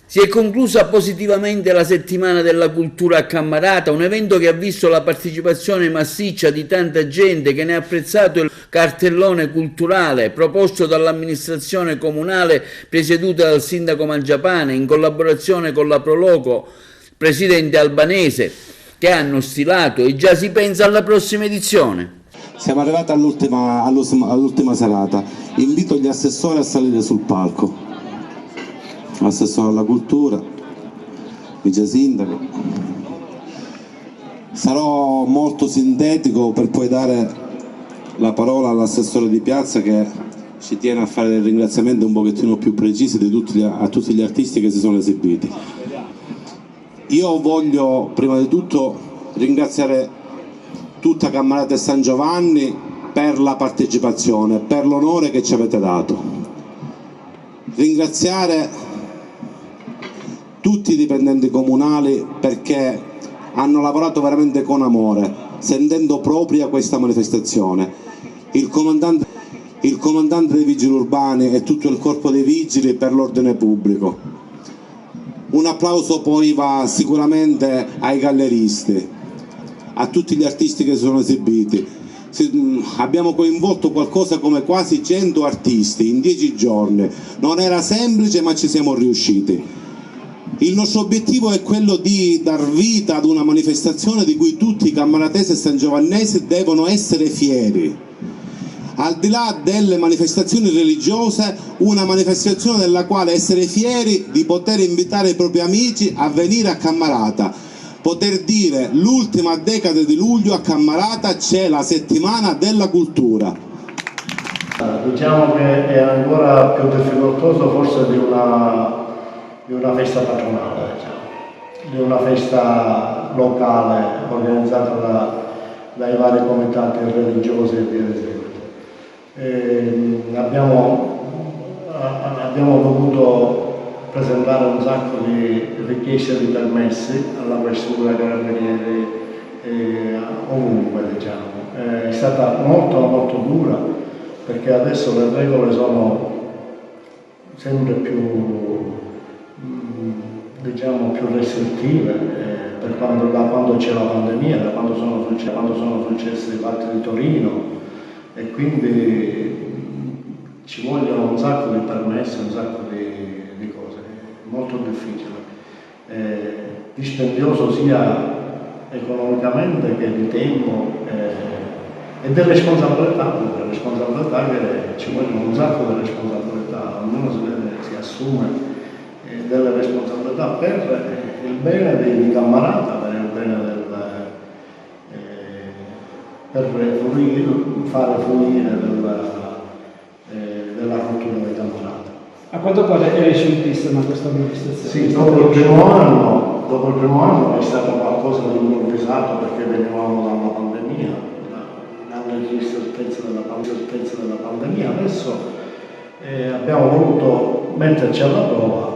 Si è conclusa positivamente la settimana della cultura a Cammarata, un evento che ha visto la partecipazione massiccia di tanta gente che ne ha apprezzato il cartellone culturale proposto dall'amministrazione comunale presieduta dal sindaco Mangiapane in collaborazione con la Proloco, presidente albanese, che hanno stilato e già si pensa alla prossima edizione. Siamo arrivati all'ultima serata. Invito gli assessori a salire sul palco. Assessore alla cultura, vice sindaco. Sarò molto sintetico per poi dare la parola all'assessore di piazza che ci tiene a fare dei ringraziamenti un pochettino più precisi a tutti gli artisti che si sono esibiti. Io voglio prima di tutto ringraziare tutta Cammarata e San Giovanni per la partecipazione, per l'onore che ci avete dato. Ringraziare tutti i dipendenti comunali perché hanno lavorato veramente con amore, sentendo propria questa manifestazione. Il comandante dei vigili urbani e tutto il corpo dei vigili per l'ordine pubblico. Un applauso poi va sicuramente ai galleristi, a tutti gli artisti che si sono esibiti. Abbiamo coinvolto qualcosa come quasi 100 artisti in 10 giorni. Non era semplice, ma ci siamo riusciti. Il nostro obiettivo è quello di dar vita ad una manifestazione di cui tutti i cammaratesi e sangiovannesi devono essere fieri. Al di là delle manifestazioni religiose, una manifestazione della quale essere fieri di poter invitare i propri amici a venire a Cammarata, poter dire l'ultima decade di luglio a Cammarata c'è la settimana della cultura. Diciamo che è ancora più difficoltoso forse di una festa patronale, diciamo, di una festa locale organizzata dai vari comitati religiosi e via di seguito. Abbiamo dovuto presentare un sacco di richieste di permessi alla questura, ai carabinieri, ovunque, diciamo. È stata molto molto dura perché adesso le regole sono sempre più restrittive da quando c'è la pandemia, da quando sono successi i fatti di Torino, e quindi ci vogliono un sacco di permessi, un sacco di cose, è molto difficile, dispendioso sia economicamente che di tempo e delle responsabilità che ci vogliono un sacco di responsabilità, ognuno si assume delle responsabilità per il bene di Cammarata, per il bene per fare fruire della cultura di Cammarata. A quanto pare è recentissima questa manifestazione? Sì, dopo il primo anno è stato qualcosa di improvvisato perché venivamo da una pandemia, dalle incertezze della pandemia. Adesso abbiamo voluto metterci alla prova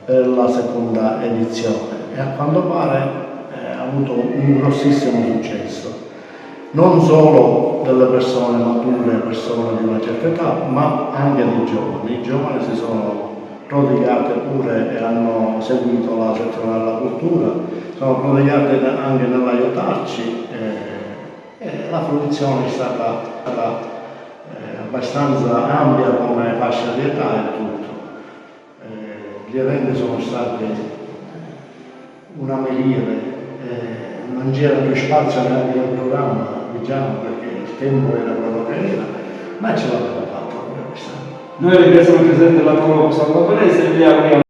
per la seconda edizione e a quanto pare ha avuto un grossissimo successo, non solo delle persone mature, persone di una certa età, ma anche dei giovani. I giovani si sono prodigati pure e hanno seguito la settimana della cultura, sono prodigati anche nell'aiutarci e la fruizione è stata abbastanza ampia come fascia di età e tutto. Gli eventi sono stati una miriade, non c'era più spazio neanche nel programma, diciamo, perché il tempo era quello che era, ma ce l'abbiamo fatto quest'anno. Noi ringraziamo il Presidente della Proloco San Giovanni e gli auguriamo